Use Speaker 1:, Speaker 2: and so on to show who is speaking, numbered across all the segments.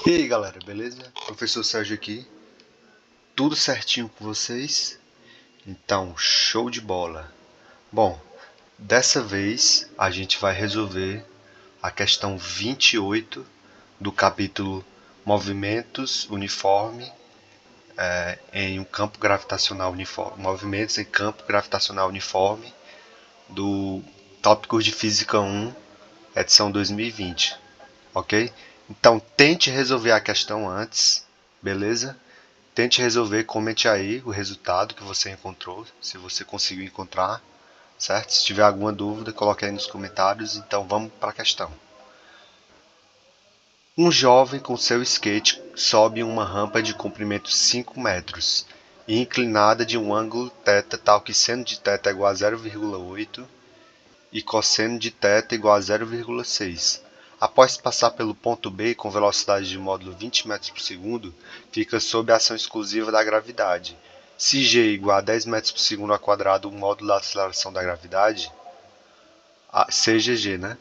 Speaker 1: E aí galera, beleza? Professor Sérgio aqui, tudo certinho com vocês? Então, show de bola! Bom, dessa vez a gente vai resolver a questão 28 do capítulo Movimentos Uniforme em um campo gravitacional uniforme. Movimentos em campo gravitacional uniforme do Tópicos de Física 1, edição 2020, ok? Então, tente resolver a questão antes, beleza? Tente resolver, comente aí o resultado que você encontrou, se você conseguiu encontrar, certo? Se tiver alguma dúvida, coloque aí nos comentários. Então vamos para a questão. Um jovem com seu skate sobe uma rampa de comprimento 5 metros e inclinada de um ângulo θ tal que seno de θ é igual a 0,8 e cosseno de θ igual a 0,6. Após passar pelo ponto B com velocidade de módulo 20 metros por segundo, fica sob a ação exclusiva da gravidade. Se g igual a 10 metros por segundo ao quadrado, o módulo da aceleração da gravidade, seja g, né?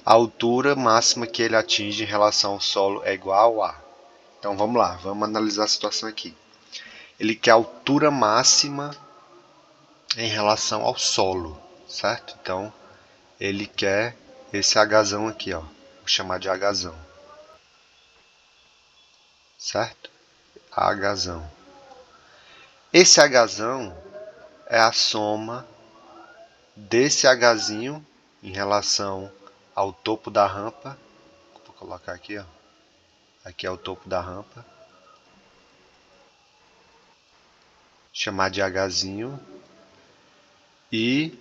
Speaker 1: A altura máxima que ele atinge em relação ao solo é igual a... Então vamos lá, vamos analisar a situação aqui. Ele quer a altura máxima em relação ao solo, certo? Então ele quer esse Hzão aqui, ó. Vou chamar de Hzão. Certo? Hzão. Esse Hzão é a soma desse Hzinho em relação ao topo da rampa. Vou colocar aqui, ó. Aqui é o topo da rampa. Chamar de Hzinho. E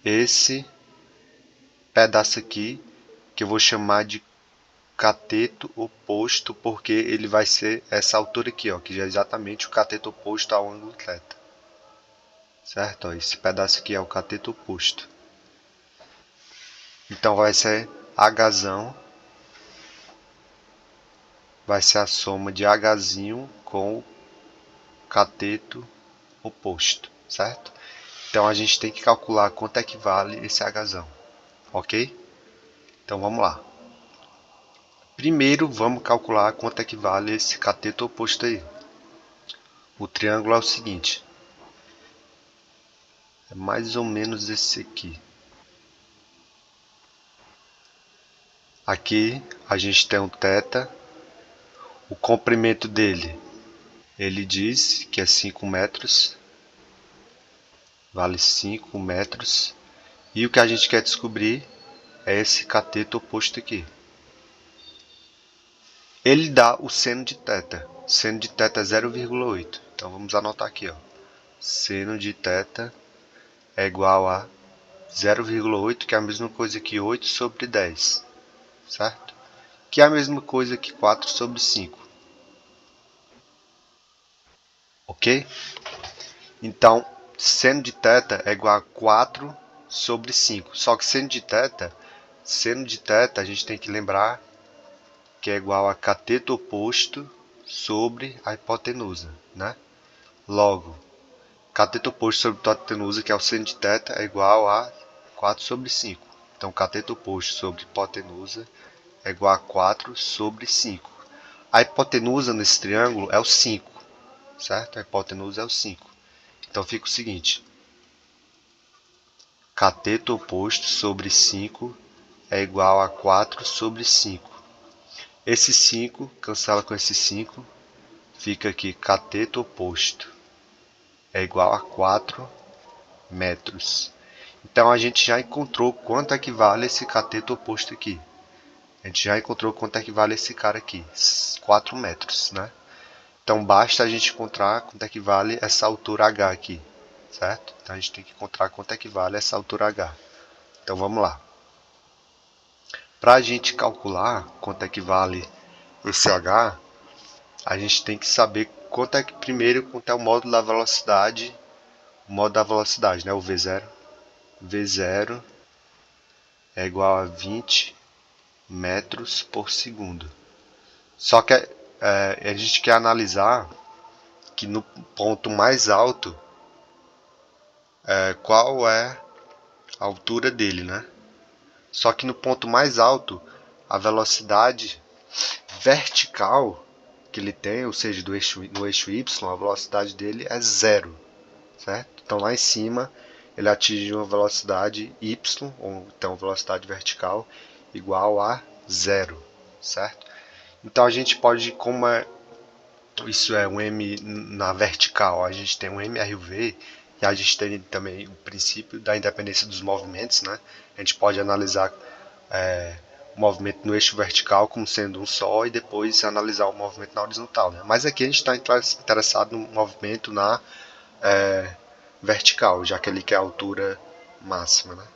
Speaker 1: esse pedaço aqui, que eu vou chamar de cateto oposto, porque ele vai ser essa altura aqui, ó, que é exatamente o cateto oposto ao ângulo θ. Certo? Ó, esse pedaço aqui é o cateto oposto. Então vai ser Hzão, vai ser a soma de Hzinho com o cateto oposto, certo? Então a gente tem que calcular quanto é que vale esse Hzão, ok? Então vamos lá. Primeiro vamos calcular quanto é que vale esse cateto oposto aí. O triângulo é o seguinte, é mais ou menos esse aqui. Aqui a gente tem um θ, o comprimento dele, ele diz que é 5 metros, vale 5 metros, e o que a gente quer descobrir é esse cateto oposto aqui. Ele dá o seno de θ, seno de θ é 0,8, então vamos anotar aqui, ó. Seno de θ é igual a 0,8, que é a mesma coisa que 8 sobre 10, certo? Que é a mesma coisa que 4 sobre 5. Ok? Então, seno de θ é igual a 4 sobre 5. Só que seno de θ a gente tem que lembrar que é igual a cateto oposto sobre a hipotenusa, né? Logo, cateto oposto sobre hipotenusa, que é o seno de θ, é igual a 4 sobre 5. Então, cateto oposto sobre hipotenusa é igual a 4 sobre 5. A hipotenusa nesse triângulo é o 5, certo? A hipotenusa é o 5. Então fica o seguinte, cateto oposto sobre 5 é igual a 4 sobre 5. Esse 5 cancela com esse 5, fica aqui cateto oposto é igual a 4 metros. Então a gente já encontrou quanto equivale esse cateto oposto aqui. A gente já encontrou quanto equivale esse cara aqui, 4 metros, né? Então basta a gente encontrar quanto equivale essa altura H aqui, certo? Então a gente tem que encontrar quanto equivale essa altura H. Então vamos lá. Para a gente calcular quanto equivale esse H, a gente tem que saber quanto é que primeiro quanto é o módulo da velocidade, né? O V0. V0 é igual a 20 metros por segundo. Só que a gente quer analisar que no ponto mais alto, qual é a altura dele, né? Só que no ponto mais alto, a velocidade vertical que ele tem, ou seja, no eixo y, a velocidade dele é zero, certo? Então lá em cima ele atinge uma velocidade y, ou então velocidade vertical, igual a zero, certo? Então a gente pode, isso é um m na vertical, a gente tem um mRV, e a gente tem também o princípio da independência dos movimentos, né? A gente pode analisar o movimento no eixo vertical como sendo um só e depois analisar o movimento na horizontal, né? Mas aqui a gente está interessado no movimento na vertical, já que ele quer a altura máxima, né?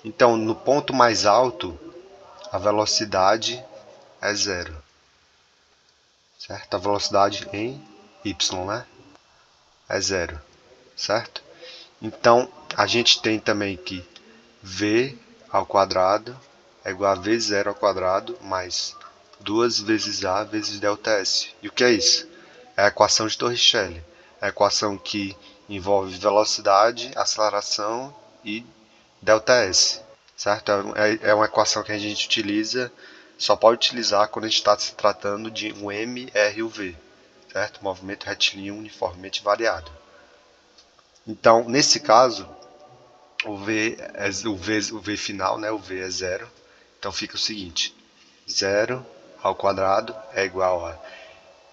Speaker 1: Então, no ponto mais alto, a velocidade é zero, certo? A velocidade em y, né? É zero, certo? Então, a gente tem também que v ao quadrado é igual a v0 ao quadrado mais 2 vezes a vezes ΔS. E o que é isso? É a equação de Torricelli. É a equação que envolve velocidade, aceleração e ΔS. Certo? É uma equação que a gente utiliza, só pode utilizar quando a gente está se tratando de um mRUV, certo? Movimento retilíneo uniformemente variado. Então, nesse caso, o v final, né, o v é zero. Então fica o seguinte, 0 ao quadrado é igual a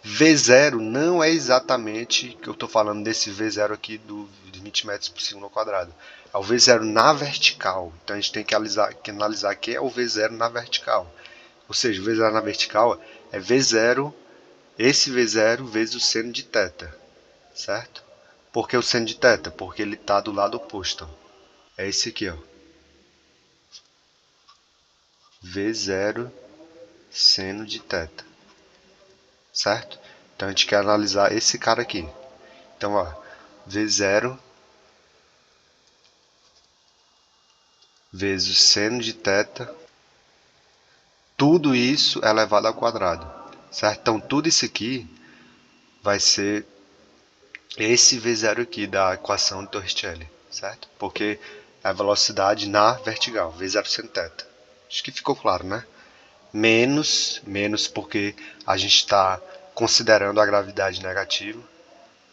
Speaker 1: V0 não é exatamente que eu estou falando desse V0 aqui de 20 metros por segundo ao quadrado. É o V0 na vertical. Então a gente tem que analisar que é o V0 na vertical. Ou seja, o V0 na vertical é V0, esse V0 vezes o seno de θ. Certo? Por que o seno de θ? Porque ele está do lado oposto. É esse aqui, ó. V0 seno de θ. Certo? Então a gente quer analisar esse cara aqui. Então, ó, V0 vezes o seno de θ, tudo isso é elevado ao quadrado, certo? Então tudo isso aqui vai ser esse V0 aqui da equação de Torricelli, certo? Porque é a velocidade na vertical, V0 seno θ. Acho que ficou claro, né? Menos porque a gente está considerando a gravidade negativa,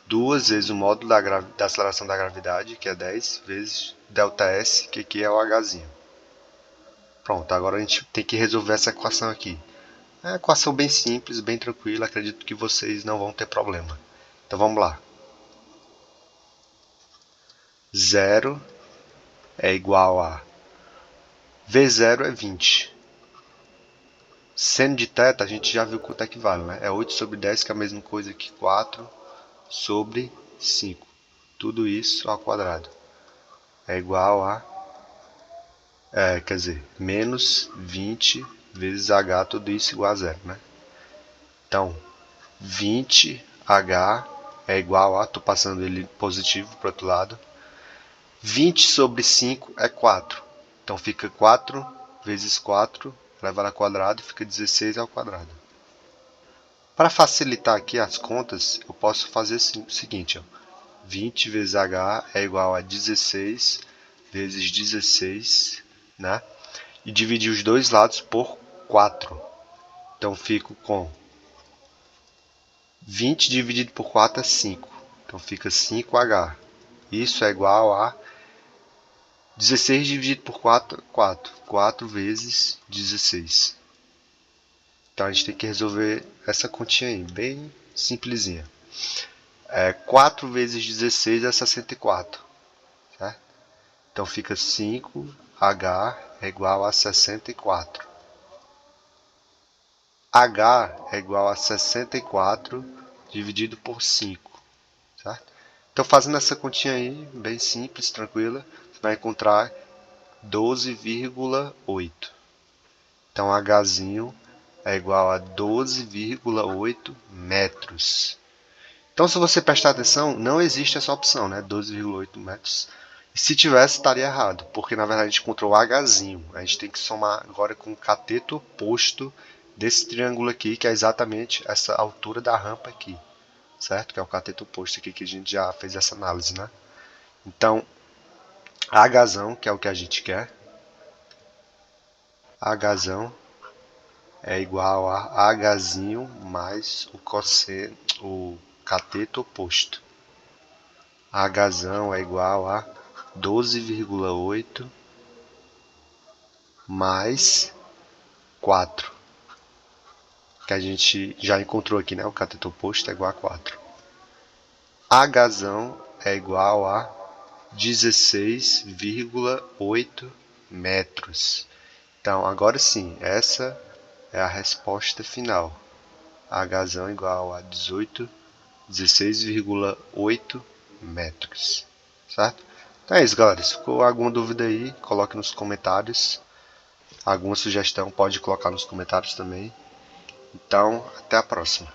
Speaker 1: 2 vezes o módulo da aceleração da gravidade, que é 10, vezes ΔS, que aqui é o Hzinho. Pronto, agora a gente tem que resolver essa equação aqui. É uma equação bem simples, bem tranquila, acredito que vocês não vão ter problema. Então vamos lá. 0 é igual a V0 é 20. Seno de θ, a gente já viu quanto é que vale, né? É 8 sobre 10, que é a mesma coisa que 4 sobre 5. Tudo isso ao quadrado. É igual a... quer dizer, menos 20 vezes H, tudo isso igual a zero, né? Então, 20H é igual a... Estou passando ele positivo para o outro lado. 20 sobre 5 é 4. Então, fica 4 vezes 4 elevado ao quadrado, fica 16 ao quadrado. Para facilitar aqui as contas, eu posso fazer o seguinte, ó. 20 vezes H é igual a 16 vezes 16, né? E dividir os dois lados por 4. Então, fico com 20 dividido por 4 é 5. Então, fica 5H. Isso é igual a 16 dividido por 4, 4. 4 vezes 16. Então a gente tem que resolver essa continha aí, bem simplesinha. 4 vezes 16 é 64. Certo? Então fica 5H é igual a 64. H é igual a 64 dividido por 5. Certo? Então fazendo essa continha aí, bem simples, tranquila, você vai encontrar 12,8. Então Hzinho é igual a 12,8 metros. Então, se você prestar atenção, não existe essa opção, né? 12,8 metros. E se tivesse, estaria errado, porque na verdade a gente encontrou o Hzinho. A gente tem que somar agora com o cateto oposto desse triângulo aqui, que é exatamente essa altura da rampa aqui, certo? Que é o cateto oposto aqui que a gente já fez essa análise, né? Então, Hzão, que é o que a gente quer, Hzão é igual a Hzinho mais o cateto oposto. Hzão é igual a 12,8 mais 4. Que a gente já encontrou aqui, né? O cateto oposto é igual a 4. Hzão é igual a 16,8 metros. Então, agora sim, essa é a resposta final. Hzão é igual a 16,8 metros. Certo? Então é isso, galera. Se ficou alguma dúvida aí, coloque nos comentários. Alguma sugestão pode colocar nos comentários também. Então, até a próxima.